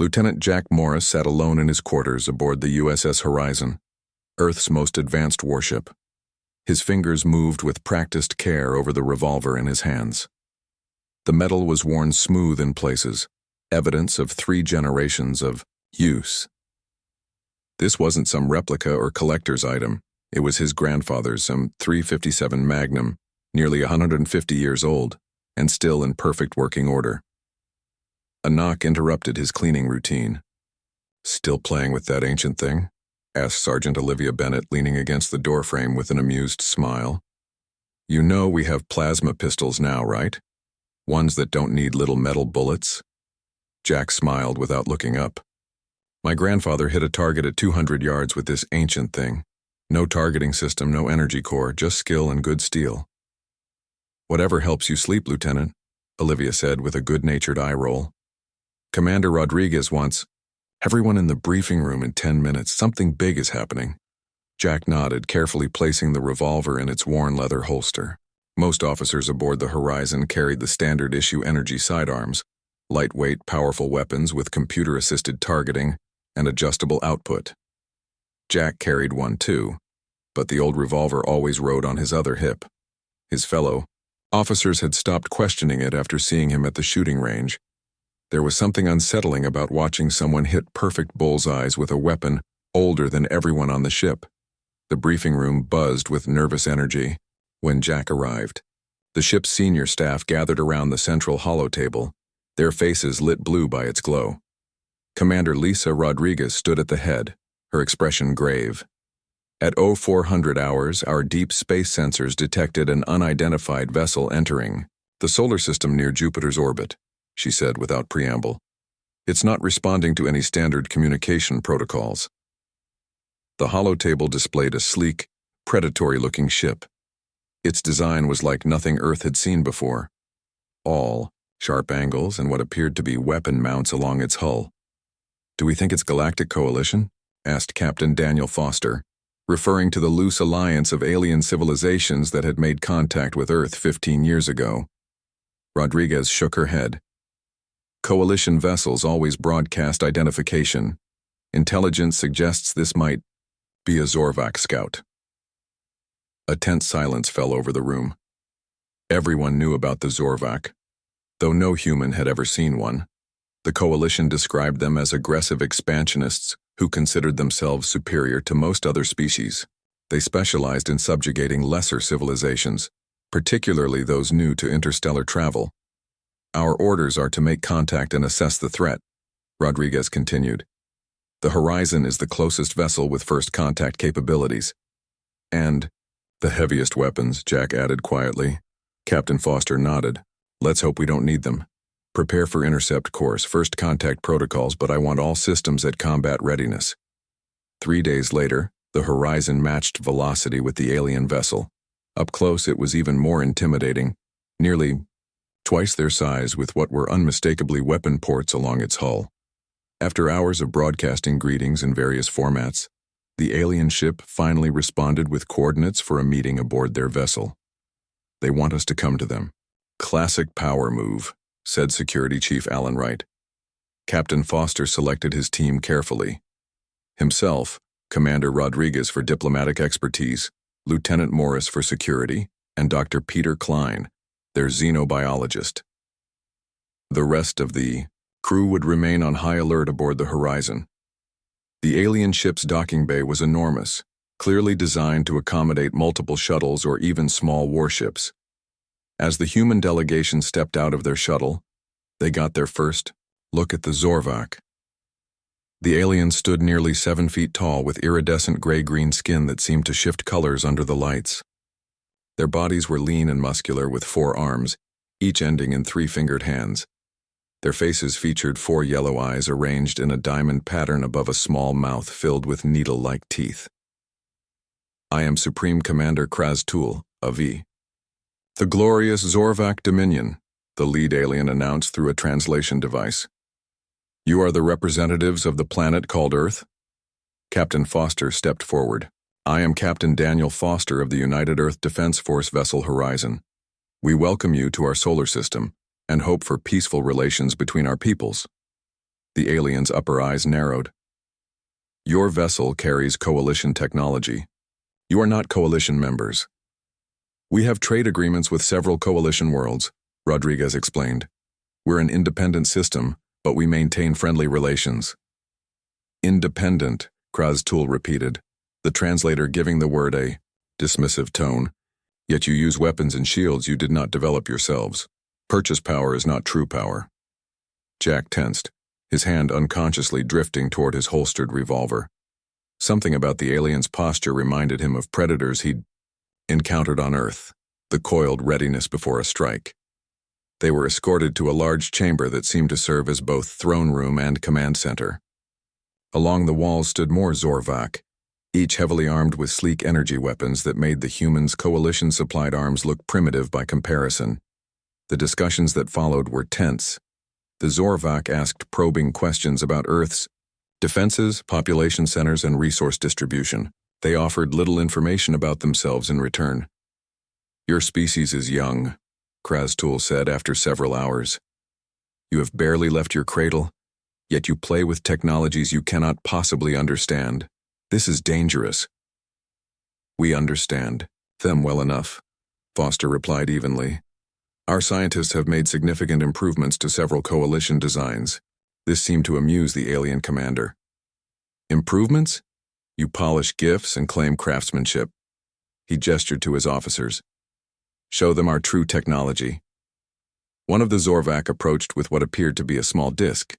Lieutenant Jack Morris sat alone in his quarters aboard the USS Horizon, Earth's most advanced warship. His fingers moved with practiced care over the revolver in his hands. The metal was worn smooth in places, evidence of 3 generations of use. This wasn't some replica or collector's item. It was his grandfather's, some .357 Magnum, nearly 150 years old, and still in perfect working order. A knock interrupted his cleaning routine. "Still playing with that ancient thing?" asked Sergeant Olivia Bennett, leaning against the doorframe with an amused smile. "You know we have plasma pistols now, right? Ones that don't need little metal bullets?" Jack smiled without looking up. "My grandfather hit a target at 200 yards with this ancient thing. No targeting system, no energy core, just skill and good steel." "Whatever helps you sleep, Lieutenant," Olivia said with a good-natured eye roll. "Commander Rodriguez wants everyone in the briefing room in 10 minutes. Something big is happening." Jack nodded, carefully placing the revolver in its worn leather holster. Most officers aboard the Horizon carried the standard-issue energy sidearms, lightweight, powerful weapons with computer-assisted targeting and adjustable output. Jack carried one too, but the old revolver always rode on his other hip. His fellow officers had stopped questioning it after seeing him at the shooting range. There was something unsettling about watching someone hit perfect bullseyes with a weapon older than everyone on the ship. The briefing room buzzed with nervous energy when Jack arrived. The ship's senior staff gathered around the central holotable, their faces lit blue by its glow. Commander Lisa Rodriguez stood at the head, her expression grave. At 0400 hours, our deep space sensors detected an unidentified vessel entering the solar system near Jupiter's orbit, she said without preamble. "It's not responding to any standard communication protocols." The holotable displayed a sleek, predatory-looking ship. Its design was like nothing Earth had seen before. All sharp angles and what appeared to be weapon mounts along its hull. "Do we think it's Galactic Coalition?" asked Captain Daniel Foster, referring to the loose alliance of alien civilizations that had made contact with Earth 15 years ago. Rodriguez shook her head. "Coalition vessels always broadcast identification. Intelligence suggests this might be a Zorvak scout." A tense silence fell over the room. Everyone knew about the Zorvak, though no human had ever seen one. The Coalition described them as aggressive expansionists who considered themselves superior to most other species. They specialized in subjugating lesser civilizations, particularly those new to interstellar travel. "Our orders are to make contact and assess the threat," Rodriguez continued. "The Horizon is the closest vessel with first contact capabilities. And the heaviest weapons," Jack added quietly. Captain Foster nodded. "Let's hope we don't need them. Prepare for intercept course, first contact protocols, but I want all systems at combat readiness." 3 days later, the Horizon matched velocity with the alien vessel. Up close, it was even more intimidating, nearly twice their size with what were unmistakably weapon ports along its hull. After hours of broadcasting greetings in various formats, the alien ship finally responded with coordinates for a meeting aboard their vessel. "They want us to come to them." "Classic power move," said Security Chief Alan Wright. Captain Foster selected his team carefully. Himself, Commander Rodriguez for diplomatic expertise, Lieutenant Morris for security, and Dr. Peter Klein, their xenobiologist. The rest of the crew would remain on high alert aboard the Horizon. The alien ship's docking bay was enormous, clearly designed to accommodate multiple shuttles or even small warships. As the human delegation stepped out of their shuttle, they got their first look at the Zorvak. The alien stood nearly 7 feet tall with iridescent gray-green skin that seemed to shift colors under the lights. Their bodies were lean and muscular with 4 arms, each ending in 3-fingered hands. Their faces featured 4 yellow eyes arranged in a diamond pattern above a small mouth filled with needle-like teeth. "I am Supreme Commander Kraz-Tul, A.V. "The glorious Zorvak Dominion," the lead alien announced through a translation device. "You are the representatives of the planet called Earth?" Captain Foster stepped forward. "I am Captain Daniel Foster of the United Earth Defense Force vessel Horizon. We welcome you to our solar system and hope for peaceful relations between our peoples." The alien's upper eyes narrowed. Your vessel carries coalition technology. You are not coalition members. We have trade agreements with several coalition worlds, Rodriguez explained. We're an independent system, but we maintain friendly relations. Independent, Kraztul repeated, the translator giving the word a dismissive tone. Yet you use weapons and shields you did not develop yourselves. Purchase power is not true power. Jack tensed, his hand unconsciously drifting toward his holstered revolver. Something about the alien's posture reminded him of predators he'd encountered on Earth, the coiled readiness before a strike. They were escorted to a large chamber that seemed to serve as both throne room and command center. Along the walls stood more Zorvak, each heavily armed with sleek energy weapons that made the humans' coalition-supplied arms look primitive by comparison. The discussions that followed were tense. The Zorvak asked probing questions about Earth's defenses, population centers, and resource distribution. They offered little information about themselves in return. Your species is young, Kraztul said after several hours. You have barely left your cradle, yet you play with technologies you cannot possibly understand. This is dangerous. We understand them well enough, Foster replied evenly. Our scientists have made significant improvements to several coalition designs. This seemed to amuse the alien commander. Improvements? You polish gifts and claim craftsmanship. He gestured to his officers. Show them our true technology. One of the Zorvak approached with what appeared to be a small disc.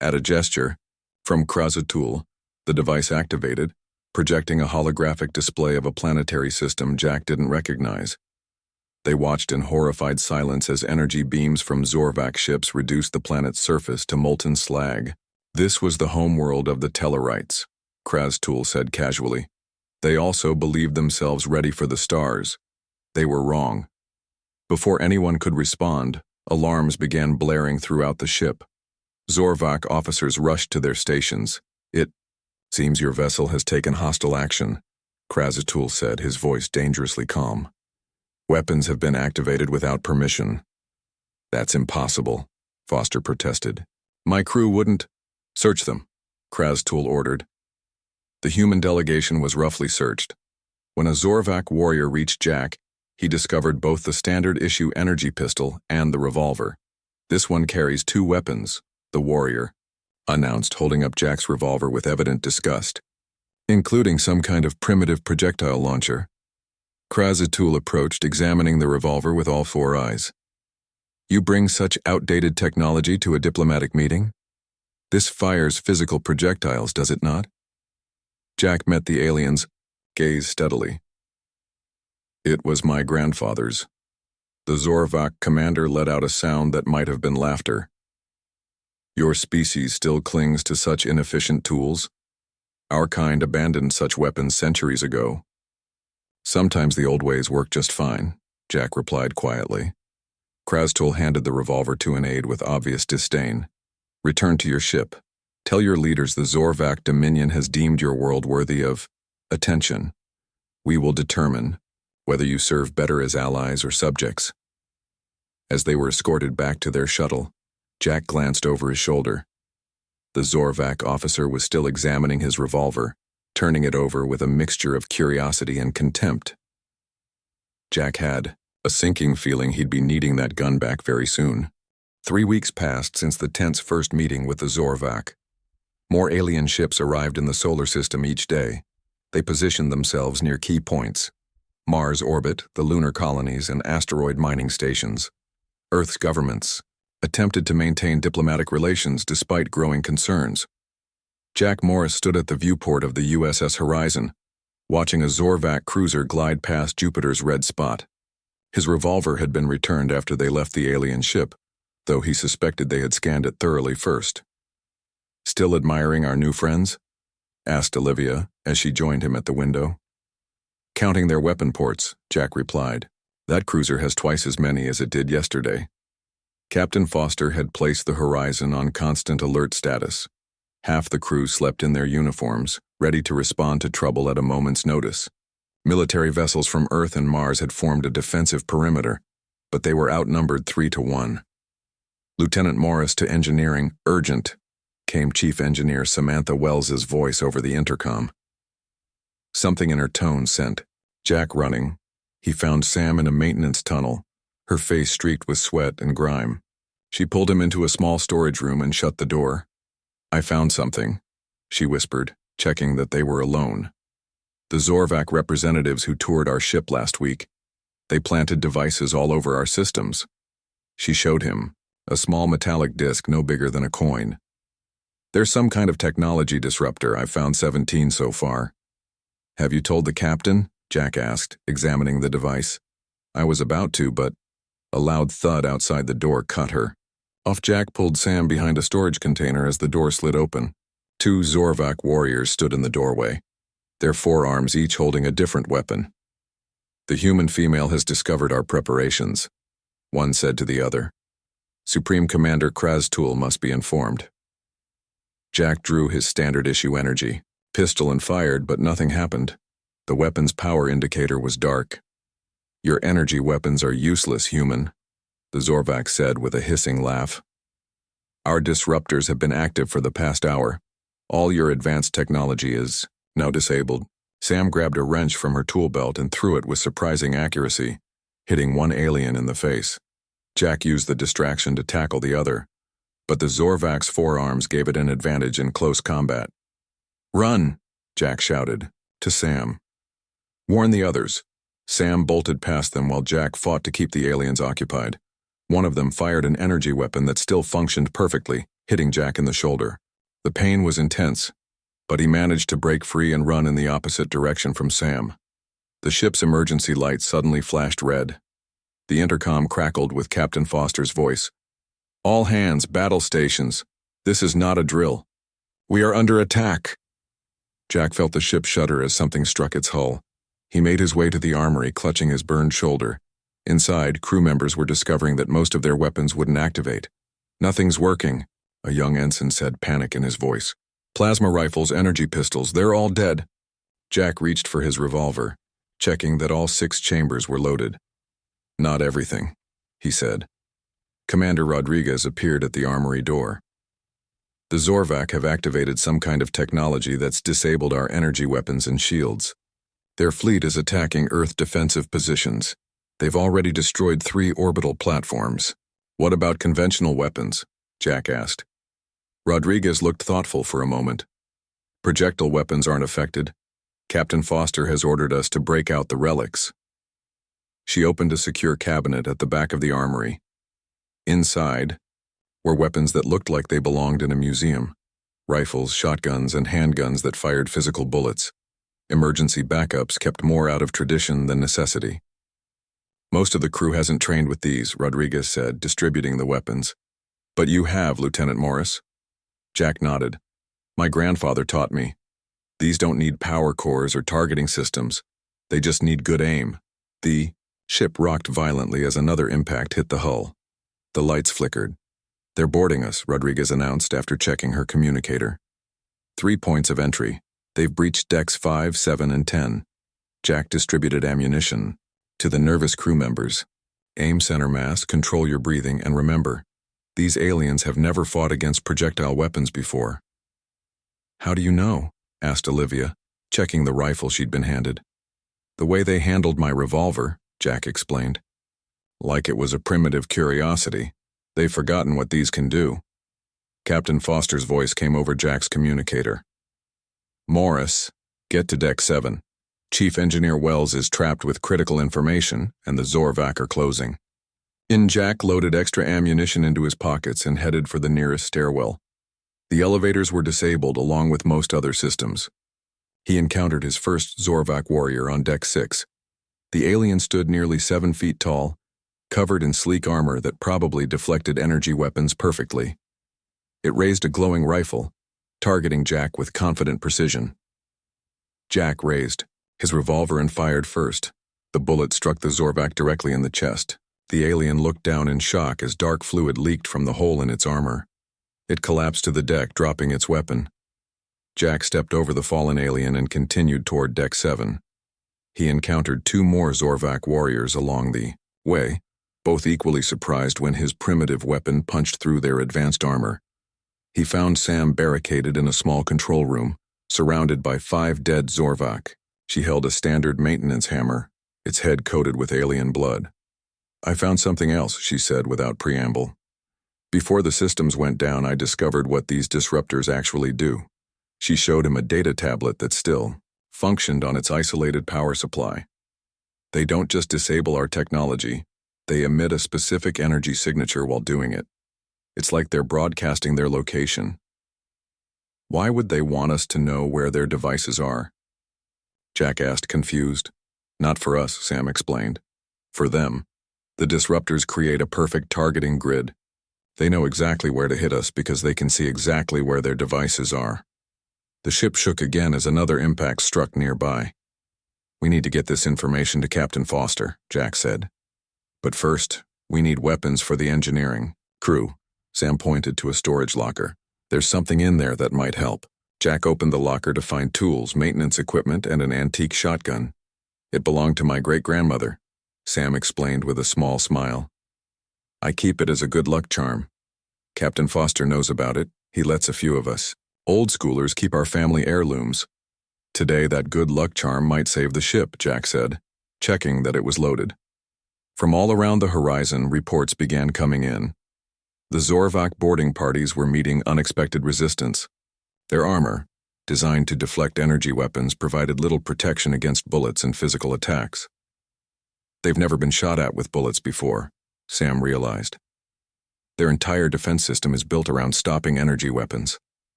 At a gesture, from Kraztul, the device activated, projecting a holographic display of a planetary system Jack didn't recognize. They watched in horrified silence as energy beams from Zorvak ships reduced the planet's surface to molten slag. This was the homeworld of the Tellarites, Kraztul said casually. They also believed themselves ready for the stars. They were wrong. Before anyone could respond, alarms began blaring throughout the ship. Zorvak officers rushed to their stations. It seems your vessel has taken hostile action, Kraztul said, his voice dangerously calm. Weapons have been activated without permission. That's impossible, Foster protested. My crew wouldn't. Search them, Kraztul ordered. The human delegation was roughly searched. When a Zorvak warrior reached Jack, he discovered both the standard-issue energy pistol and the revolver. This one carries 2 weapons, the warrior announced, holding up Jack's revolver with evident disgust, including some kind of primitive projectile launcher. Kraztul approached, examining the revolver with all 4 eyes. You bring such outdated technology to a diplomatic meeting? This fires physical projectiles, does it not? Jack met the alien's gaze steadily. It was my grandfather's. The Zorvak commander let out a sound that might have been laughter. Your species still clings to such inefficient tools? Our kind abandoned such weapons centuries ago. Sometimes the old ways work just fine, Jack replied quietly. Kraztul handed the revolver to an aide with obvious disdain. Return to your ship. Tell your leaders the Zorvak Dominion has deemed your world worthy of attention. We will determine whether you serve better as allies or subjects. As they were escorted back to their shuttle, Jack glanced over his shoulder. The Zorvak officer was still examining his revolver, turning it over with a mixture of curiosity and contempt. Jack had a sinking feeling he'd be needing that gun back very soon. 3 weeks passed since the tense first meeting with the Zorvak. More alien ships arrived in the solar system each day. They positioned themselves near key points: Mars orbit, the lunar colonies, and asteroid mining stations. Earth's governments attempted to maintain diplomatic relations despite growing concerns. Jack Morris stood at the viewport of the USS Horizon, watching a Zorvak cruiser glide past Jupiter's red spot. His revolver had been returned after they left the alien ship, though he suspected they had scanned it thoroughly first. Still admiring our new friends? Asked Olivia as she joined him at the window. Counting their weapon ports, Jack replied. That cruiser has twice as many as it did yesterday. Captain Foster had placed the Horizon on constant alert status. Half the crew slept in their uniforms, ready to respond to trouble at a moment's notice. Military vessels from Earth and Mars had formed a defensive perimeter, but they were outnumbered 3-1. Lieutenant Morris to engineering, urgent. came Chief Engineer Samantha Wells's voice over the intercom. Something in her tone sent Jack running. He found Sam in a maintenance tunnel, her face streaked with sweat and grime. She pulled him into a small storage room and shut the door. "I found something," she whispered, checking that they were alone. "The Zorvac representatives who toured our ship last week. They planted devices all over our systems." She showed him a small metallic disc no bigger than a coin. "There's some kind of technology disruptor. I've found 17 so far." "Have you told the captain?" Jack asked, examining the device. "I was about to, but..." A loud thud outside the door cut her off. Jack pulled Sam behind a storage container as the door slid open. Two Zorvac warriors stood in the doorway, their forearms each holding a different weapon. "The human female has discovered our preparations," one said to the other. "Supreme Commander Kraztul must be informed." Jack drew his standard-issue energy pistol and fired, but nothing happened. The weapon's power indicator was dark. "Your energy weapons are useless, human," the Zorvac said with a hissing laugh. "Our disruptors have been active for the past hour. All your advanced technology is now disabled." Sam grabbed a wrench from her tool belt and threw it with surprising accuracy, hitting one alien in the face. Jack used the distraction to tackle the other, but the Zorvac's forearms gave it an advantage in close combat. "Run!" Jack shouted, to Sam. "Warn the others." Sam bolted past them while Jack fought to keep the aliens occupied. One of them fired an energy weapon that still functioned perfectly, hitting Jack in the shoulder. The pain was intense, but he managed to break free and run in the opposite direction from Sam. The ship's emergency lights suddenly flashed red. The intercom crackled with Captain Foster's voice. "All hands, battle stations. This is not a drill. We are under attack." Jack felt the ship shudder as something struck its hull. He made his way to the armory, clutching his burned shoulder. Inside, crew members were discovering that most of their weapons wouldn't activate. "Nothing's working," a young ensign said, panic in his voice. "Plasma rifles, energy pistols, they're all dead." Jack reached for his revolver, checking that all 6 chambers were loaded. "Not everything," he said. Commander Rodriguez appeared at the armory door. "The Zorvac have activated some kind of technology that's disabled our energy weapons and shields. Their fleet is attacking Earth defensive positions. They've already destroyed 3 orbital platforms." "What about conventional weapons?" Jack asked. Rodriguez looked thoughtful for a moment. "Projectile weapons aren't affected. Captain Foster has ordered us to break out the relics." She opened a secure cabinet at the back of the armory. Inside were weapons that looked like they belonged in a museum. Rifles, shotguns, and handguns that fired physical bullets. Emergency backups kept more out of tradition than necessity. "Most of the crew hasn't trained with these," Rodriguez said, distributing the weapons. "But you have, Lieutenant Morris." Jack nodded. "My grandfather taught me. These don't need power cores or targeting systems. They just need good aim." The ship rocked violently as another impact hit the hull. The lights flickered. "They're boarding us," Rodriguez announced after checking her communicator. 3 points of entry. They've breached decks 5, 7, and 10. Jack distributed ammunition to the nervous crew members. "Aim center mass, control your breathing, and remember, these aliens have never fought against projectile weapons before." "How do you know?" asked Olivia, checking the rifle she'd been handed. "The way they handled my revolver," Jack explained. "Like it was a primitive curiosity. They've forgotten what these can do." Captain Foster's voice came over Jack's communicator. "Morris, get to Deck 7. Chief Engineer Wells is trapped with critical information, and the Zorvac are closing." Jack loaded extra ammunition into his pockets and headed for the nearest stairwell. The elevators were disabled along with most other systems. He encountered his first Zorvac warrior on Deck 6. The alien stood nearly 7 feet tall, covered in sleek armor that probably deflected energy weapons perfectly. It raised a glowing rifle, targeting Jack with confident precision. Jack raised his revolver and fired first. The bullet struck the Zorvac directly in the chest. The alien looked down in shock as dark fluid leaked from the hole in its armor. It collapsed to the deck, dropping its weapon. Jack stepped over the fallen alien and continued toward Deck 7. He encountered 2 more Zorvac warriors along the way, both equally surprised when his primitive weapon punched through their advanced armor. He found Sam barricaded in a small control room, surrounded by 5 dead Zorvak. She held a standard maintenance hammer, its head coated with alien blood. "I found something else," she said without preamble. "Before the systems went down, I discovered what these disruptors actually do." She showed him a data tablet that still functioned on its isolated power supply. "They don't just disable our technology, they emit a specific energy signature while doing it. It's like they're broadcasting their location." "Why would they want us to know where their devices are?" Jack asked, confused. "Not for us," Sam explained. "For them. The disruptors create a perfect targeting grid. They know exactly where to hit us because they can see exactly where their devices are." The ship shook again as another impact struck nearby. "We need to get this information to Captain Foster," Jack said. "But first, we need weapons for the engineering crew." Sam pointed to a storage locker. "There's something in there that might help." Jack opened the locker to find tools, maintenance equipment, and an antique shotgun. "It belonged to my great-grandmother," Sam explained with a small smile. "I keep it as a good luck charm. Captain Foster knows about it. He lets a few of us old schoolers keep our family heirlooms. Today that good luck charm might save the ship," Jack said, checking that it was loaded. From all around the horizon, reports began coming in. The Zorvak boarding parties were meeting unexpected resistance. Their armor, designed to deflect energy weapons, provided little protection against bullets and physical attacks. They've never been shot at with bullets before, Sam realized. Their entire defense system is built around stopping energy weapons.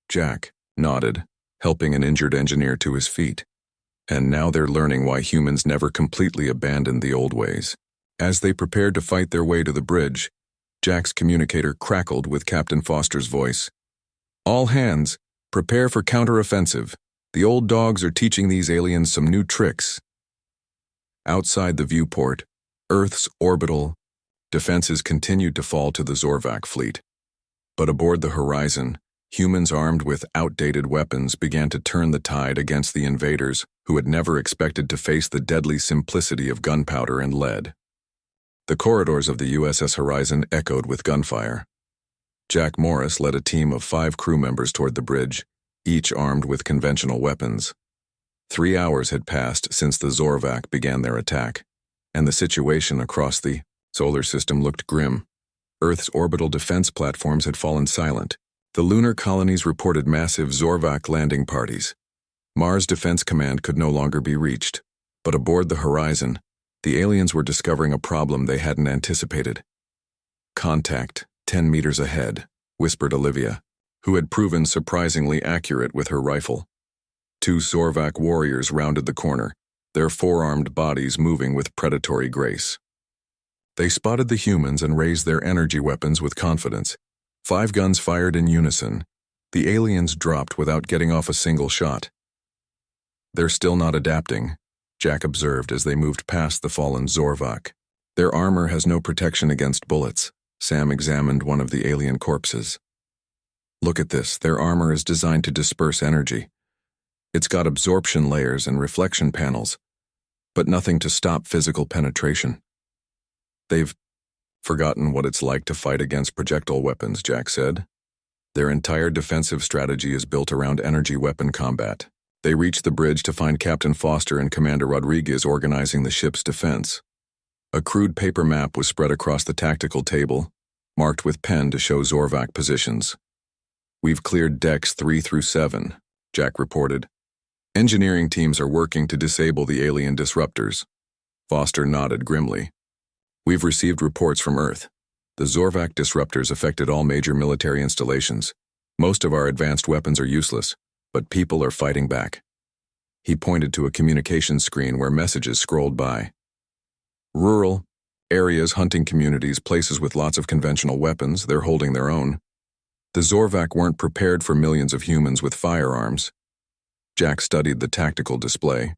Jack nodded, helping an injured engineer to his feet. And now they're learning why humans never completely abandoned the old ways. As they prepared to fight their way to the bridge, Jack's communicator crackled with Captain Foster's voice. "All hands, prepare for counteroffensive. The old dogs are teaching these aliens some new tricks." Outside the viewport, Earth's orbital defenses continued to fall to the Zorvak fleet. But aboard the horizon, humans armed with outdated weapons began to turn the tide against the invaders who had never expected to face the deadly simplicity of gunpowder and lead. The corridors of the USS Horizon echoed with gunfire. Jack Morris led a team of 5 crew members toward the bridge, each armed with conventional weapons. 3 hours had passed since the Zorvak began their attack, and the situation across the solar system looked grim. Earth's orbital defense platforms had fallen silent. The lunar colonies reported massive Zorvak landing parties. Mars Defense Command could no longer be reached, but aboard the horizon, the aliens were discovering a problem they hadn't anticipated. "Contact, 10 meters ahead," whispered Olivia, who had proven surprisingly accurate with her rifle. 2 Zorvak warriors rounded the corner, their four-armed bodies moving with predatory grace. They spotted the humans and raised their energy weapons with confidence. 5 guns fired in unison. The aliens dropped without getting off a single shot. "They're still not adapting," Jack observed as they moved past the fallen Zorvak. "Their armor has no protection against bullets." Sam examined one of the alien corpses. "Look at this. Their armor is designed to disperse energy. It's got absorption layers and reflection panels, but nothing to stop physical penetration." "They've forgotten what it's like to fight against projectile weapons," Jack said. "Their entire defensive strategy is built around energy weapon combat." They reached the bridge to find Captain Foster and Commander Rodriguez organizing the ship's defense. A crude paper map was spread across the tactical table, marked with pen to show Zorvak positions. "We've cleared decks 3 through 7, Jack reported. "Engineering teams are working to disable the alien disruptors." Foster nodded grimly. "We've received reports from Earth. The Zorvak disruptors affected all major military installations. Most of our advanced weapons are useless, but people are fighting back." He pointed to a communications screen where messages scrolled by. "Rural areas, hunting communities, places with lots of conventional weapons, they're holding their own. The Zorvak weren't prepared for millions of humans with firearms." Jack studied the tactical display.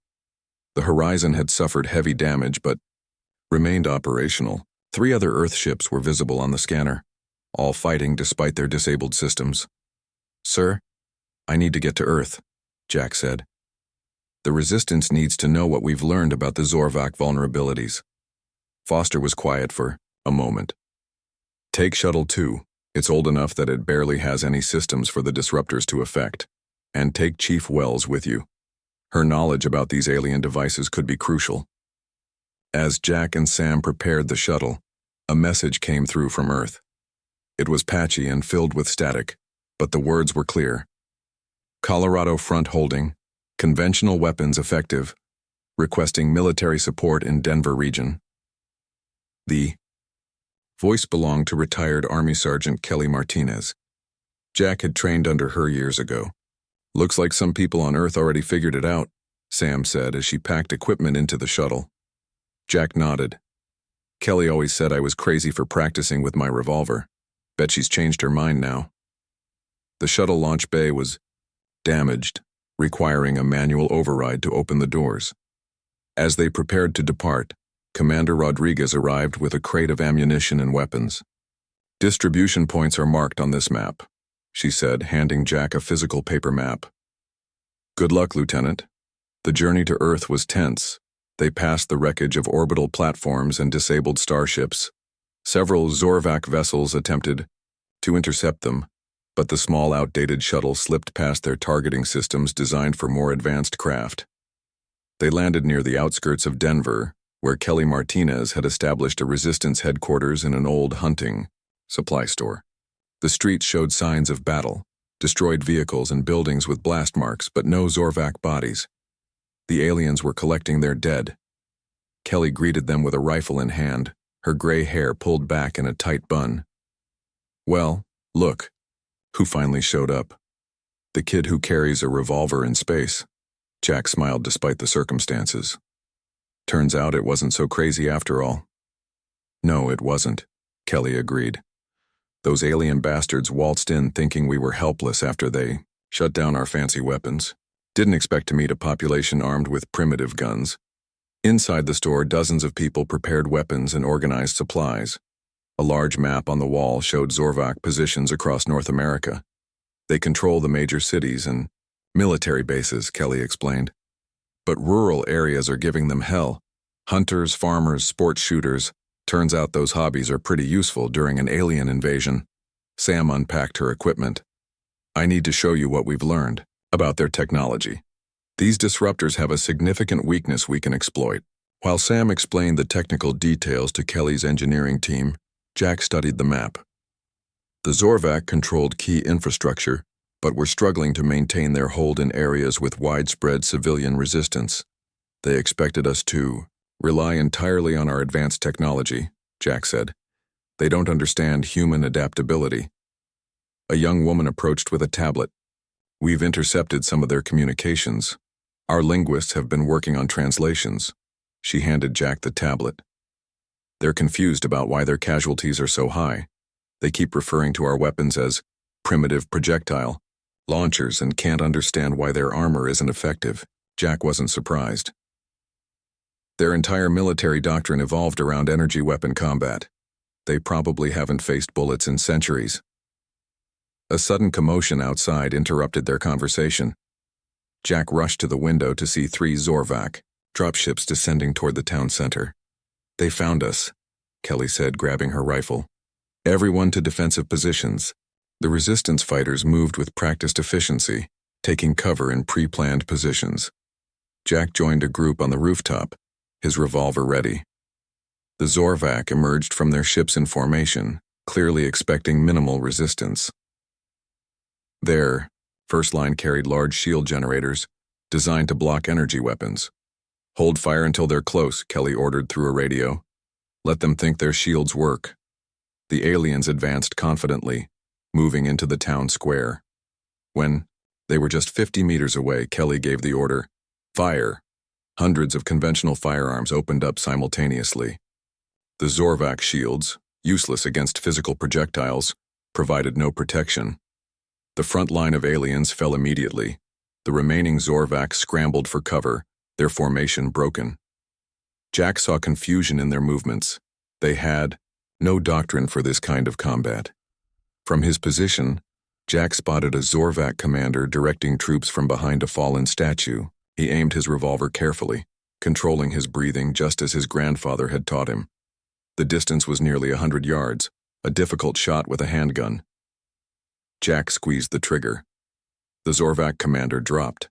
The Horizon had suffered heavy damage but remained operational. 3 other Earth ships were visible on the scanner, all fighting despite their disabled systems. "Sir, I need to get to Earth," Jack said. "The Resistance needs to know what we've learned about the Zorvak vulnerabilities." Foster was quiet for a moment. "Take Shuttle 2, It's old enough that it barely has any systems for the disruptors to affect. And take Chief Wells with you. Her knowledge about these alien devices could be crucial. As Jack and Sam prepared the shuttle, a message came through from Earth. It was patchy and filled with static, but the words were clear. Colorado front holding, conventional weapons effective, requesting military support in Denver region. The voice belonged to retired Army Sergeant Kelly Martinez. Jack had trained under her years ago. Looks like some people on Earth already figured it out, Sam said as she packed equipment into the shuttle. Jack nodded. Kelly always said I was crazy for practicing with my revolver. Bet she's changed her mind now. The shuttle launch bay was damaged, requiring a manual override to open the doors. As they prepared to depart, Commander Rodriguez arrived with a crate of ammunition and weapons. Distribution points are marked on this map, she said, handing Jack a physical paper map. Good luck, Lieutenant. The journey to Earth was tense. They passed the wreckage of orbital platforms and disabled starships. Several Zorvac vessels attempted to intercept them, but the small outdated shuttle slipped past their targeting systems designed for more advanced craft. They landed near the outskirts of Denver, where Kelly Martinez had established a resistance headquarters in an old hunting supply store. The streets showed signs of battle, destroyed vehicles and buildings with blast marks, but no Zorvac bodies. The aliens were collecting their dead. Kelly greeted them with a rifle in hand, her gray hair pulled back in a tight bun. Well, look, who finally showed up. The kid who carries a revolver in space. Jack smiled despite the circumstances. Turns out it wasn't so crazy after all. No, it wasn't, Kelly agreed. Those alien bastards waltzed in thinking we were helpless after they shut down our fancy weapons. Didn't expect to meet a population armed with primitive guns. Inside the store, dozens of people prepared weapons and organized supplies. A large map on the wall showed Zorvac positions across North America. They control the major cities and military bases, Kelly explained. But rural areas are giving them hell. Hunters, farmers, sports shooters. Turns out those hobbies are pretty useful during an alien invasion. Sam unpacked her equipment. I need to show you what we've learned about their technology. These disruptors have a significant weakness we can exploit. While Sam explained the technical details to Kelly's engineering team, Jack studied the map. The Zorvac controlled key infrastructure, but were struggling to maintain their hold in areas with widespread civilian resistance. They expected us to rely entirely on our advanced technology, Jack said. They don't understand human adaptability. A young woman approached with a tablet. We've intercepted some of their communications. Our linguists have been working on translations. She handed Jack the tablet. They're confused about why their casualties are so high. They keep referring to our weapons as primitive projectile launchers and can't understand why their armor isn't effective. Jack wasn't surprised. Their entire military doctrine evolved around energy weapon combat. They probably haven't faced bullets in centuries. A sudden commotion outside interrupted their conversation. Jack rushed to the window to see 3 Zorvac dropships descending toward the town center. They found us, Kelly said, grabbing her rifle. Everyone to defensive positions. The resistance fighters moved with practiced efficiency, taking cover in pre-planned positions. Jack joined a group on the rooftop, his revolver ready. The Zorvac emerged from their ships in formation, clearly expecting minimal resistance. Their first line carried large shield generators, designed to block energy weapons. Hold fire until they're close, Kelly ordered through a radio. Let them think their shields work. The aliens advanced confidently, moving into the town square. When they were just 50 meters away, Kelly gave the order, fire. Hundreds of conventional firearms opened up simultaneously. The Zorvac shields, useless against physical projectiles, provided no protection. The front line of aliens fell immediately. The remaining Zorvac scrambled for cover, their formation broken. Jack saw confusion in their movements. They had no doctrine for this kind of combat. From his position, Jack spotted a Zorvac commander directing troops from behind a fallen statue. He aimed his revolver carefully, controlling his breathing just as his grandfather had taught him. The distance was nearly 100 yards, a difficult shot with a handgun. Jack squeezed the trigger. The Zorvac commander dropped.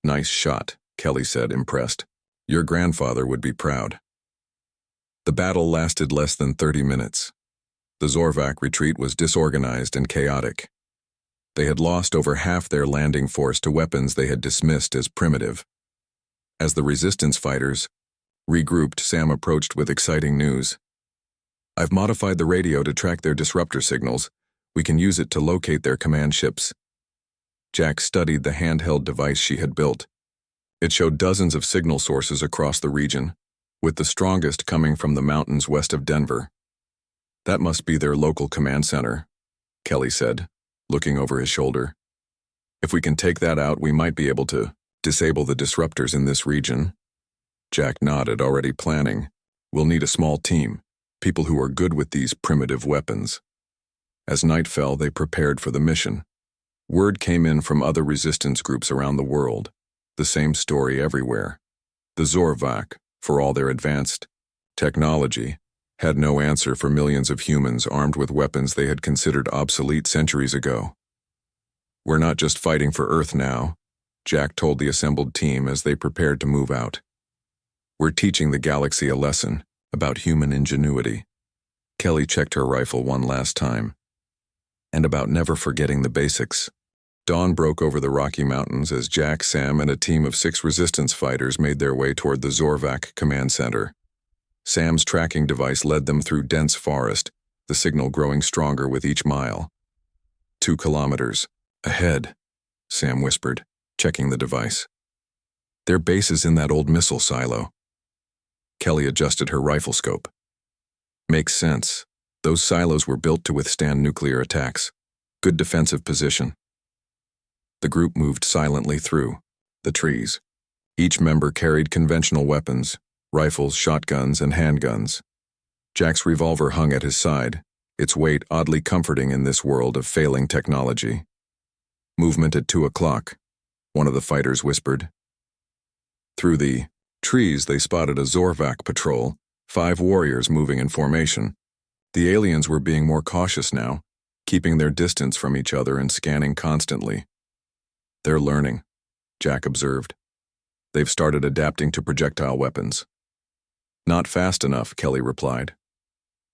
"Nice shot," Kelly said, impressed. "Your grandfather would be proud." The battle lasted less than 30 minutes. The Zorvac retreat was disorganized and chaotic. They had lost over half their landing force to weapons they had dismissed as primitive. As the resistance fighters regrouped, Sam approached with exciting news. "I've modified the radio to track their disruptor signals. We can use it to locate their command ships." Jack studied the handheld device she had built. It showed dozens of signal sources across the region, with the strongest coming from the mountains west of Denver. "That must be their local command center," Kelly said, looking over his shoulder. "If we can take that out, we might be able to disable the disruptors in this region." Jack nodded, already planning. "We'll need a small team, people who are good with these primitive weapons." As night fell, they prepared for the mission. Word came in from other resistance groups around the world. The same story everywhere. The Zorvac, for all their advanced technology, had no answer for millions of humans armed with weapons they had considered obsolete centuries ago. "We're not just fighting for Earth now," Jack told the assembled team as they prepared to move out. "We're teaching the galaxy a lesson about human ingenuity." Kelly checked her rifle one last time. "And about never forgetting the basics." Dawn broke over the Rocky Mountains as Jack, Sam, and a team of 6 resistance fighters made their way toward the Zorvac command center. Sam's tracking device led them through dense forest, the signal growing stronger with each mile. 2 kilometers. "Ahead," Sam whispered, checking the device. "Their base is in that old missile silo." Kelly adjusted her rifle scope. "Makes sense. Those silos were built to withstand nuclear attacks. Good defensive position." The group moved silently through the trees. Each member carried conventional weapons, rifles, shotguns, and handguns. Jack's revolver hung at his side, its weight oddly comforting in this world of failing technology. "Movement at 2 o'clock, one of the fighters whispered. Through the trees, they spotted a Zorvac patrol, 5 warriors moving in formation. The aliens were being more cautious now, keeping their distance from each other and scanning constantly. "They're learning," Jack observed. "They've started adapting to projectile weapons." "Not fast enough," Kelly replied.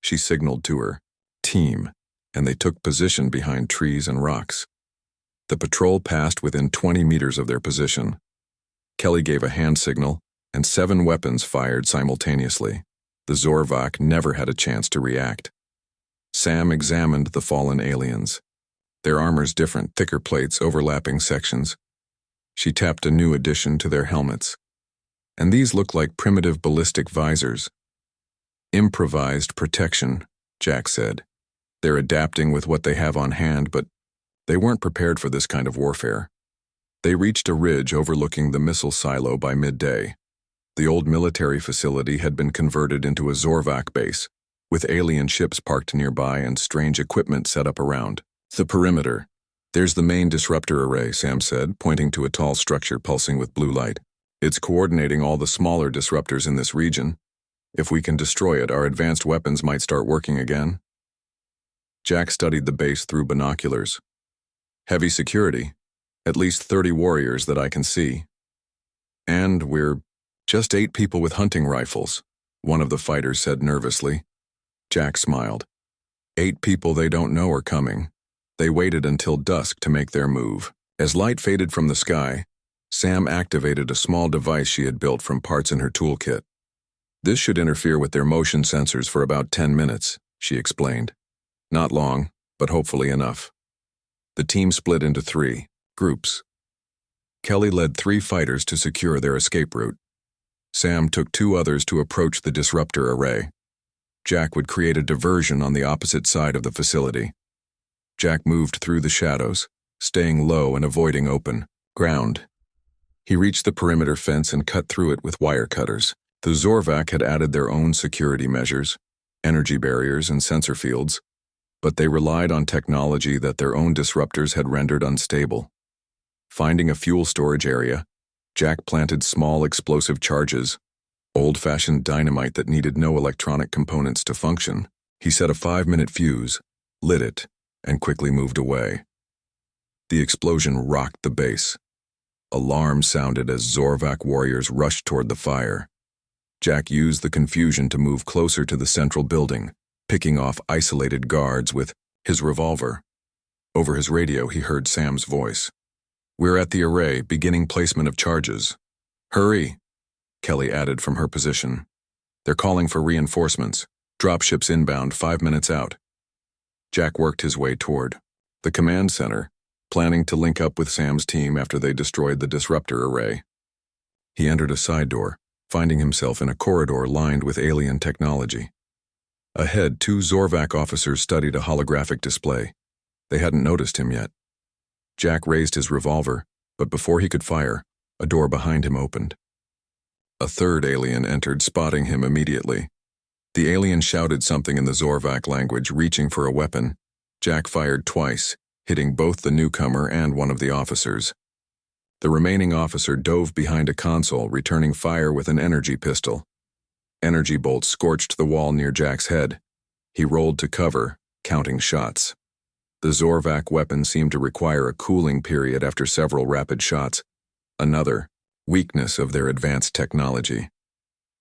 She signaled to her team, and they took position behind trees and rocks. The patrol passed within 20 meters of their position. Kelly gave a hand signal, and 7 weapons fired simultaneously. The Zorvac never had a chance to react. Sam examined the fallen aliens. Their armor's different, thicker plates overlapping sections. She tapped a new addition to their helmets. "And these look like primitive ballistic visors." "Improvised protection," Jack said. "They're adapting with what they have on hand, but they weren't prepared for this kind of warfare." They reached a ridge overlooking the missile silo by midday. The old military facility had been converted into a Zorvac base, with alien ships parked nearby and strange equipment set up around the perimeter. "There's the main disruptor array," Sam said, pointing to a tall structure pulsing with blue light. "It's coordinating all the smaller disruptors in this region. If we can destroy it, our advanced weapons might start working again." Jack studied the base through binoculars. "Heavy security. At least 30 warriors that I can see. And we're just 8 people with hunting rifles," one of the fighters said nervously. Jack smiled. 8 people they don't know are coming. They waited until dusk to make their move. As light faded from the sky, Sam activated a small device she had built from parts in her toolkit. "This should interfere with their motion sensors for about 10 minutes, she explained. "Not long, but hopefully enough." The team split into 3 groups. Kelly led 3 fighters to secure their escape route. Sam took 2 others to approach the disruptor array. Jack would create a diversion on the opposite side of the facility. Jack moved through the shadows, staying low and avoiding open ground. He reached the perimeter fence and cut through it with wire cutters. The Zorvac had added their own security measures, energy barriers and sensor fields, but they relied on technology that their own disruptors had rendered unstable. Finding a fuel storage area, Jack planted small explosive charges, old-fashioned dynamite that needed no electronic components to function, He set a 5-minute fuse, lit it, and quickly moved away. The explosion rocked the base. Alarms sounded as Zorvac warriors rushed toward the fire. Jack used the confusion to move closer to the central building, picking off isolated guards with his revolver. Over his radio, he heard Sam's voice. "We're at the array, beginning placement of charges." "Hurry," Kelly added from her position. "They're calling for reinforcements. Dropships inbound 5 minutes out." Jack worked his way toward the command center, planning to link up with Sam's team after they destroyed the disruptor array. He entered a side door, finding himself in a corridor lined with alien technology. Ahead, 2 Zorvac officers studied a holographic display. They hadn't noticed him yet. Jack raised his revolver, but before he could fire, a door behind him opened. A third alien entered, spotting him immediately. The alien shouted something in the Zorvac language, reaching for a weapon. Jack fired twice, hitting both the newcomer and one of the officers. The remaining officer dove behind a console, returning fire with an energy pistol. Energy bolts scorched the wall near Jack's head. He rolled to cover, counting shots. The Zorvac weapon seemed to require a cooling period after several rapid shots, another weakness of their advanced technology.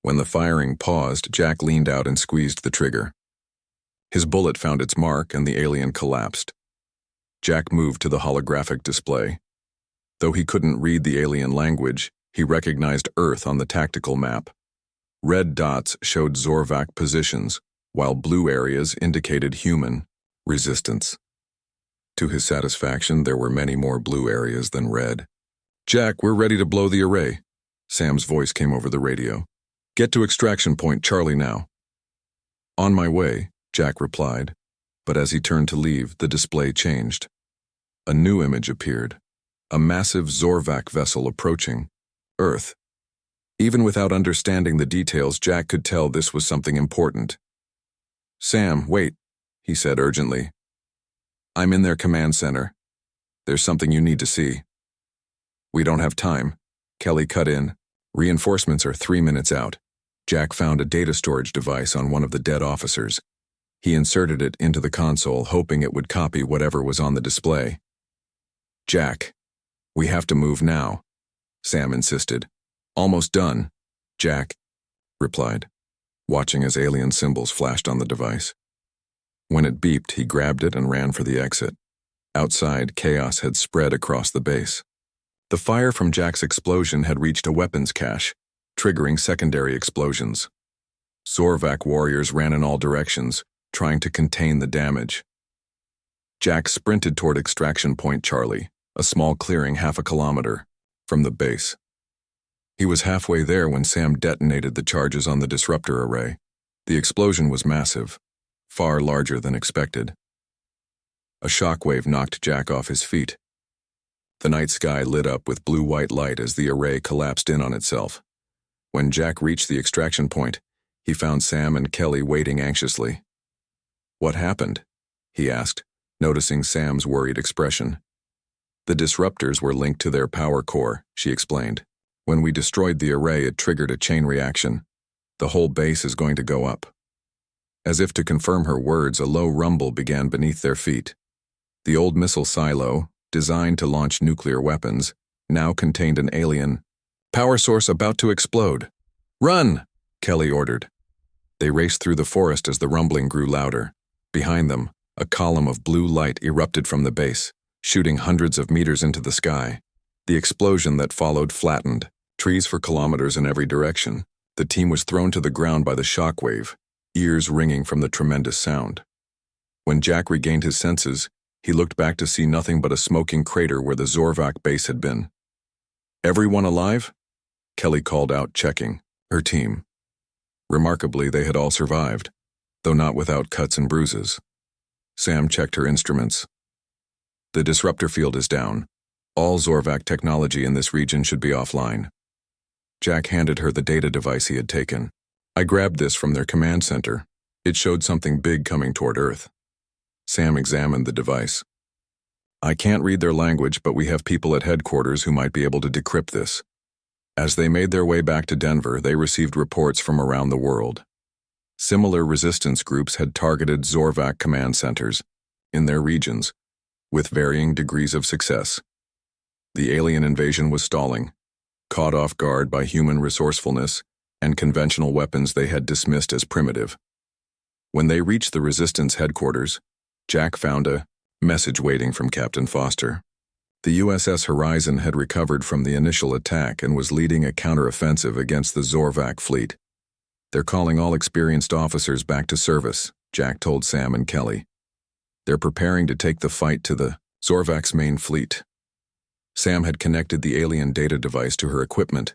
When the firing paused, Jack leaned out and squeezed the trigger. His bullet found its mark and the alien collapsed. Jack moved to the holographic display. Though he couldn't read the alien language, he recognized Earth on the tactical map. Red dots showed Zorvac positions, while blue areas indicated human resistance. To his satisfaction, there were many more blue areas than red. "Jack, we're ready to blow the array," Sam's voice came over the radio. "Get to extraction point Charlie now." "On my way," Jack replied, but as he turned to leave, the display changed. A new image appeared, a massive Zorvac vessel approaching Earth. Even without understanding the details, Jack could tell this was something important. "Sam, wait," he said urgently. "I'm in their command center. There's something you need to see." "We don't have time," Kelly cut in. "Reinforcements are 3 minutes out." Jack found a data storage device on one of the dead officers. He inserted it into the console, hoping it would copy whatever was on the display. "Jack, we have to move now," Sam insisted. "Almost done," Jack replied, watching as alien symbols flashed on the device. When it beeped, he grabbed it and ran for the exit. Outside, chaos had spread across the base. The fire from Jack's explosion had reached a weapons cache, triggering secondary explosions. Zorvac warriors ran in all directions, trying to contain the damage. Jack sprinted toward extraction point Charlie, a small clearing half a kilometer from the base. He was halfway there when Sam detonated the charges on the disruptor array. The explosion was massive, far larger than expected. A shockwave knocked Jack off his feet. The night sky lit up with blue-white light as the array collapsed in on itself. When Jack reached the extraction point, he found Sam and Kelly waiting anxiously. "What happened?" he asked, noticing Sam's worried expression. "The disruptors were linked to their power core," she explained. "When we destroyed the array, it triggered a chain reaction. The whole base is going to go up." As if to confirm her words, a low rumble began beneath their feet. The old missile silo, designed to launch nuclear weapons, now contained an alien power source about to explode. "Run!" Kelly ordered. They raced through the forest as the rumbling grew louder. Behind them, a column of blue light erupted from the base, shooting hundreds of meters into the sky. The explosion that followed flattened trees for kilometers in every direction. The team was thrown to the ground by the shockwave, ears ringing from the tremendous sound. When Jack regained his senses, he looked back to see nothing but a smoking crater where the Zorvac base had been. "Everyone alive?" Kelly called out, checking her team. Remarkably, they had all survived, though not without cuts and bruises. Sam checked her instruments. "The disruptor field is down. All Zorvac technology in this region should be offline." Jack handed her the data device he had taken. "I grabbed this from their command center. It showed something big coming toward Earth." Sam examined the device. "I can't read their language, but we have people at headquarters who might be able to decrypt this." As they made their way back to Denver, they received reports from around the world. Similar resistance groups had targeted Zorvac command centers in their regions, with varying degrees of success. The alien invasion was stalling, caught off guard by human resourcefulness and conventional weapons they had dismissed as primitive. When they reached the Resistance headquarters, Jack found a message waiting from Captain Foster. The USS Horizon had recovered from the initial attack and was leading a counteroffensive against the Zorvac fleet. "They're calling all experienced officers back to service," Jack told Sam and Kelly. "They're preparing to take the fight to the Zorvac's main fleet." Sam had connected the alien data device to her equipment.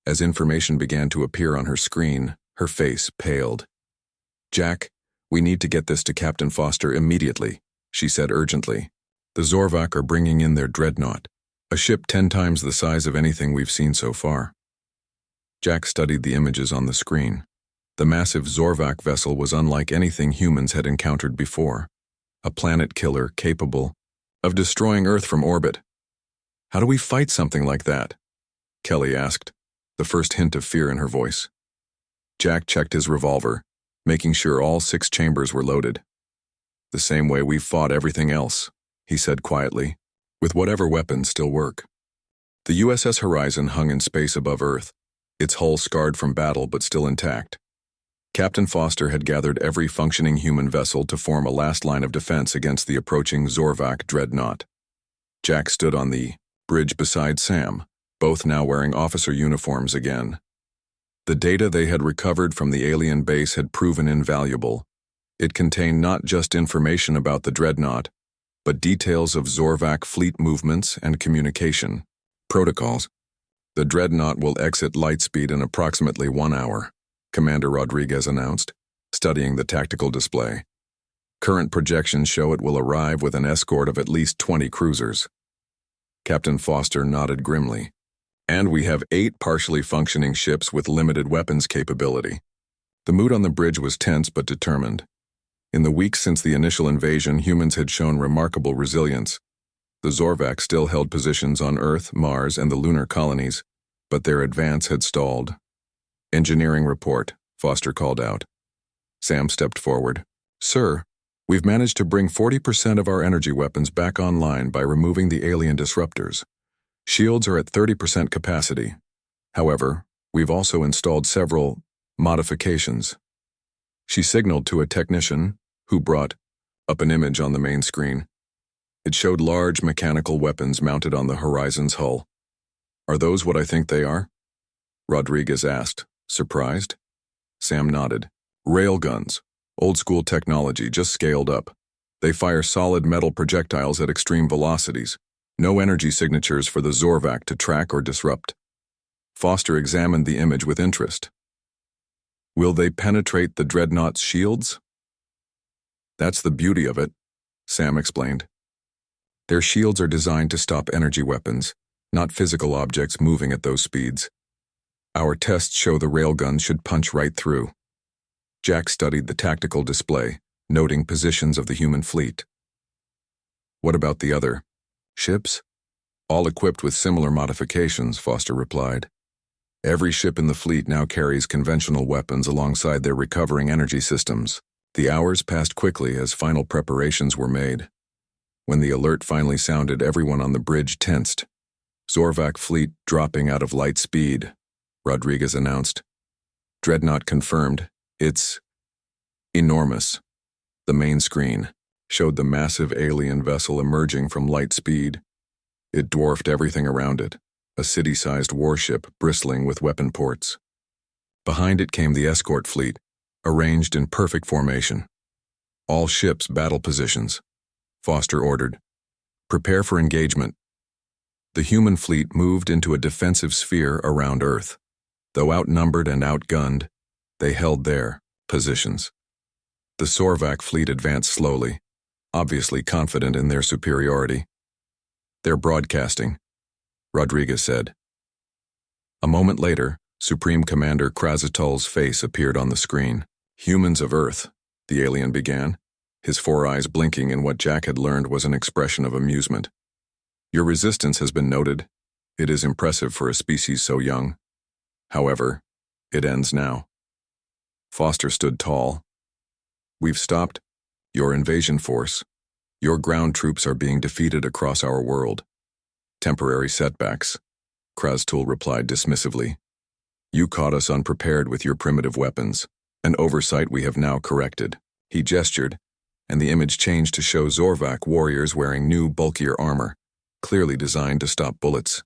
As information began to appear on her screen, her face paled. "Jack, we need to get this to Captain Foster immediately," she said urgently. "The Zorvac are bringing in their dreadnought, a ship 10 times the size of anything we've seen so far." Jack studied the images on the screen. The massive Zorvac vessel was unlike anything humans had encountered before, a planet killer capable of destroying Earth from orbit. "How do we fight something like that?" Kelly asked, the first hint of fear in her voice. Jack checked his revolver, making sure all 6 chambers were loaded. "The same way we've fought everything else," he said quietly, "with whatever weapons still work." The USS Horizon hung in space above Earth, its hull scarred from battle but still intact. Captain Foster had gathered every functioning human vessel to form a last line of defense against the approaching Zorvac dreadnought. Jack stood on the bridge beside Sam, both now wearing officer uniforms again. The data they had recovered from the alien base had proven invaluable. It contained not just information about the dreadnought, but details of Zorvac fleet movements and communication protocols. "The dreadnought will exit lightspeed in approximately 1 hour," Commander Rodriguez announced, studying the tactical display. "Current projections show it will arrive with an escort of at least 20 cruisers." Captain Foster nodded grimly. "And we have 8 partially functioning ships with limited weapons capability." The mood on the bridge was tense but determined. In the weeks since the initial invasion, humans had shown remarkable resilience. The Zorvac still held positions on Earth, Mars, and the lunar colonies, but their advance had stalled. "Engineering report," Foster called out. Sam stepped forward. "Sir, we've managed to bring 40% of our energy weapons back online by removing the alien disruptors. Shields are at 30% capacity. However, we've also installed several modifications." She signaled to a technician, who brought up an image on the main screen. It showed large mechanical weapons mounted on the Horizon's hull. "Are those what I think they are?" Rodriguez asked, surprised. Sam nodded. "Railguns, old-school technology, just scaled up. They fire solid metal projectiles at extreme velocities. No energy signatures for the Zorvac to track or disrupt." Foster examined the image with interest. "Will they penetrate the dreadnought's shields?" "That's the beauty of it," Sam explained. "Their shields are designed to stop energy weapons, not physical objects moving at those speeds. Our tests show the railguns should punch right through." Jack studied the tactical display, noting positions of the human fleet. "What about the other ships?" "All equipped with similar modifications," Foster replied. "Every ship in the fleet now carries conventional weapons alongside their recovering energy systems." The hours passed quickly as final preparations were made. When the alert finally sounded, everyone on the bridge tensed. "Zorvac fleet dropping out of light speed," Rodriguez announced. "Dreadnought confirmed. It's enormous." The main screen showed the massive alien vessel emerging from light speed. It dwarfed everything around it, a city-sized warship bristling with weapon ports. Behind it came the escort fleet, arranged in perfect formation. "All ships battle positions," Foster ordered. "Prepare for engagement." The human fleet moved into a defensive sphere around Earth. Though outnumbered and outgunned, they held their positions. The Zorvac fleet advanced slowly, obviously confident in their superiority. "They're broadcasting," Rodriguez said. A moment later, Supreme Commander Krasatul's face appeared on the screen. "Humans of Earth," the alien began, his 4 eyes blinking in what Jack had learned was an expression of amusement. "Your resistance has been noted. It is impressive for a species so young. However, it ends now." Foster stood tall. We've stopped your invasion force. Your ground troops are being defeated across our world. Temporary setbacks, Krastul replied dismissively. You caught us unprepared with your primitive weapons, an oversight we have now corrected. He gestured, and the image changed to show Zorvak warriors wearing new, bulkier armor, clearly designed to stop bullets.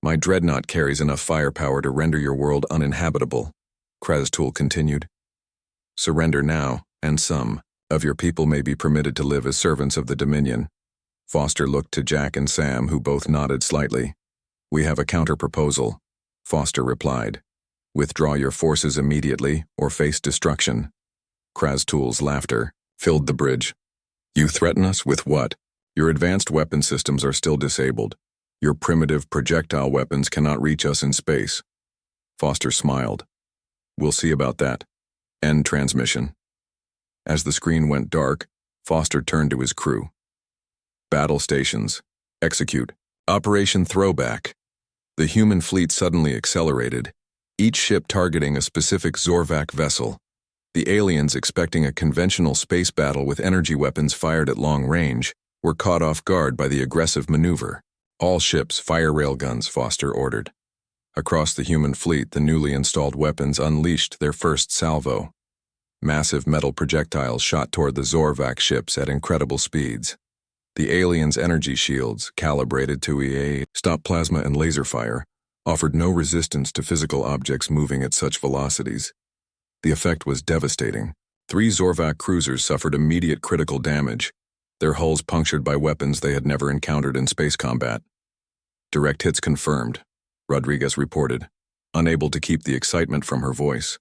My dreadnought carries enough firepower to render your world uninhabitable, Krastul continued. Surrender now, and some of your people may be permitted to live as servants of the Dominion. Foster looked to Jack and Sam, who both nodded slightly. We have a counter-proposal, Foster replied. Withdraw your forces immediately or face destruction. Krastul's laughter filled the bridge. You threaten us with what? Your advanced weapon systems are still disabled. Your primitive projectile weapons cannot reach us in space. Foster smiled. We'll see about that. End transmission. As the screen went dark, Foster turned to his crew. Battle stations. Execute. Operation Throwback. The human fleet suddenly accelerated, each ship targeting a specific Zorvak vessel. The aliens, expecting a conventional space battle with energy weapons fired at long range, were caught off guard by the aggressive maneuver. All ships fire railguns, Foster ordered. Across the human fleet, the newly installed weapons unleashed their first salvo. Massive metal projectiles shot toward the Zorvak ships at incredible speeds. The aliens' energy shields, calibrated to stop plasma and laser fire, offered no resistance to physical objects moving at such velocities. The effect was devastating. 3 Zorvak cruisers suffered immediate critical damage, their hulls punctured by weapons they had never encountered in space combat. Direct hits confirmed, Rodriguez reported, unable to keep the excitement from her voice.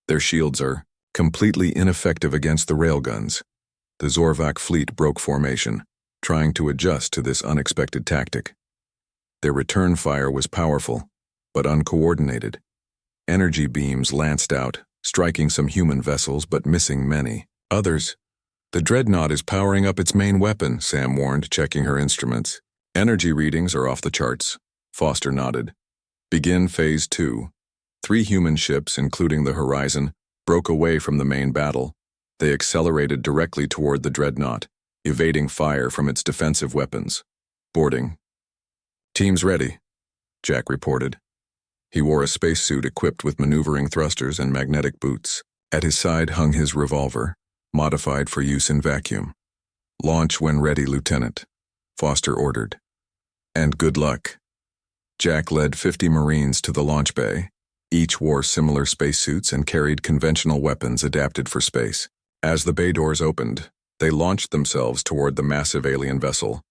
Their shields are completely ineffective against the railguns. The Zorvak fleet broke formation, trying to adjust to this unexpected tactic. Their return fire was powerful, but uncoordinated. Energy beams lanced out, striking some human vessels but missing many others. The dreadnought is powering up its main weapon, Sam warned, checking her instruments. Energy readings are off the charts. Foster nodded. Begin Phase 2. 3 human ships, including the Horizon, broke away from the main battle. They accelerated directly toward the dreadnought, evading fire from its defensive weapons. Boarding. Teams ready, Jack reported. He wore a spacesuit equipped with maneuvering thrusters and magnetic boots. At his side hung his revolver, modified for use in vacuum. Launch when ready, Lieutenant, Foster ordered. And good luck. Jack led 50 Marines to the launch bay. Each wore similar spacesuits and carried conventional weapons adapted for space. As the bay doors opened, they launched themselves toward the massive alien vessel.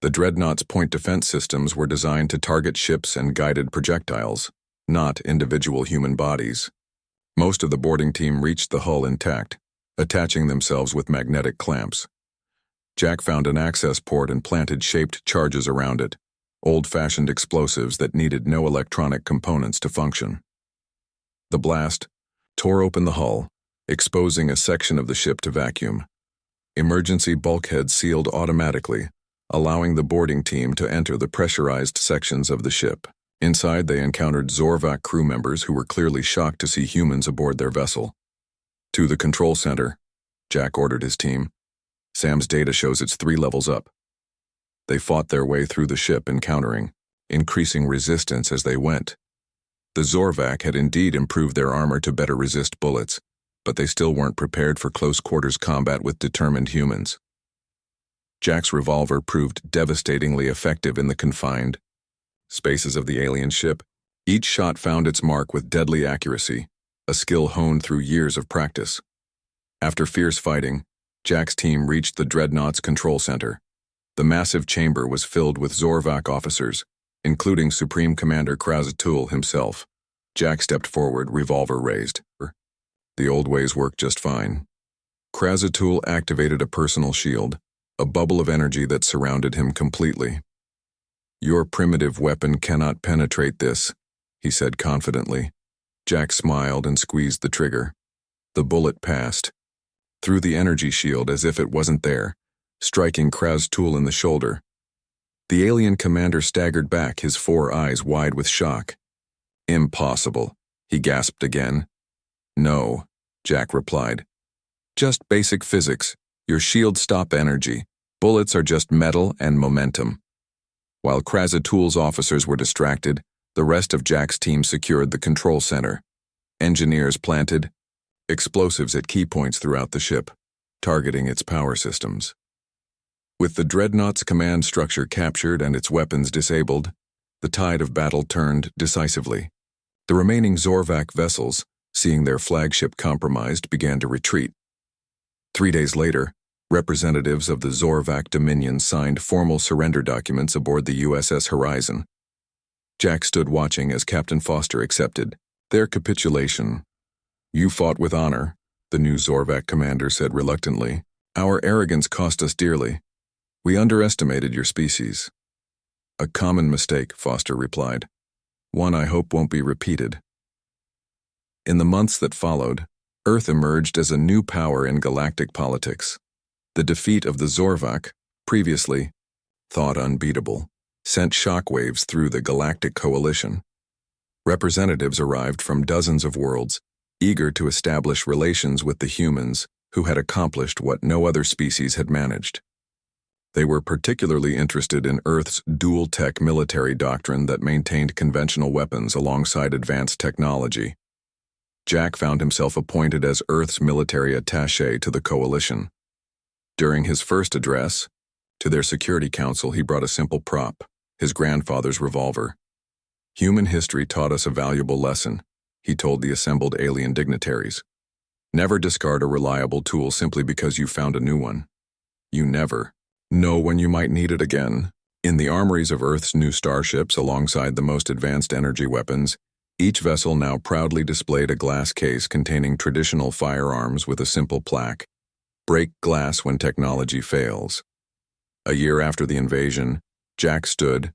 The dreadnought's point defense systems were designed to target ships and guided projectiles, not individual human bodies. Most of the boarding team reached the hull intact, attaching themselves with magnetic clamps. Jack found an access port and planted shaped charges around it, old-fashioned explosives that needed no electronic components to function. The blast tore open the hull, exposing a section of the ship to vacuum. Emergency bulkheads sealed automatically, allowing the boarding team to enter the pressurized sections of the ship. Inside, they encountered Zorvak crew members who were clearly shocked to see humans aboard their vessel. To the control center, Jack ordered his team. Sam's data shows it's 3 levels up. They fought their way through the ship, encountering increasing resistance as they went. The Zorvak had indeed improved their armor to better resist bullets, but they still weren't prepared for close-quarters combat with determined humans. Jack's revolver proved devastatingly effective in the confined spaces of the alien ship. Each shot found its mark with deadly accuracy, a skill honed through years of practice. After fierce fighting, Jack's team reached the dreadnought's control center. The massive chamber was filled with Zorvak officers, including Supreme Commander Krastul himself. Jack stepped forward, revolver raised. The old ways worked just fine. Krastul activated a personal shield, a bubble of energy that surrounded him completely. Your primitive weapon cannot penetrate this, he said confidently. Jack smiled and squeezed the trigger. The bullet passed through the energy shield as if it wasn't there, striking Krastul in the shoulder. The alien commander staggered back, his 4 eyes wide with shock. Impossible, he gasped again, No, Jack replied. Just basic physics. Your shields stop energy. Bullets are just metal and momentum. While Krasatoul's officers were distracted, the rest of Jack's team secured the control center. Engineers planted explosives at key points throughout the ship, targeting its power systems. With the Dreadnought's command structure captured and its weapons disabled, the tide of battle turned decisively. The remaining Zorvak vessels, seeing their flagship compromised, began to retreat. 3 days later, representatives of the Zorvak Dominion signed formal surrender documents aboard the USS Horizon. Jack stood watching as Captain Foster accepted their capitulation. "You fought with honor," the new Zorvak commander said reluctantly. "Our arrogance cost us dearly. We underestimated your species." "A common mistake," Foster replied. "One I hope won't be repeated." In the months that followed, Earth emerged as a new power in galactic politics. The defeat of the Zorvak, previously thought unbeatable, sent shockwaves through the galactic coalition. Representatives arrived from dozens of worlds, eager to establish relations with the humans who had accomplished what no other species had managed. They were particularly interested in Earth's dual-tech military doctrine that maintained conventional weapons alongside advanced technology. Jack found himself appointed as Earth's military attaché to the coalition. During his first address to their Security Council, he brought a simple prop, his grandfather's revolver. "Human history taught us a valuable lesson," he told the assembled alien dignitaries. "Never discard a reliable tool simply because you found a new one. You never know when you might need it again." In the armories of Earth's new starships, alongside the most advanced energy weapons, each vessel now proudly displayed a glass case containing traditional firearms with a simple plaque, "Break glass when technology fails." A year after the invasion, Jack stood,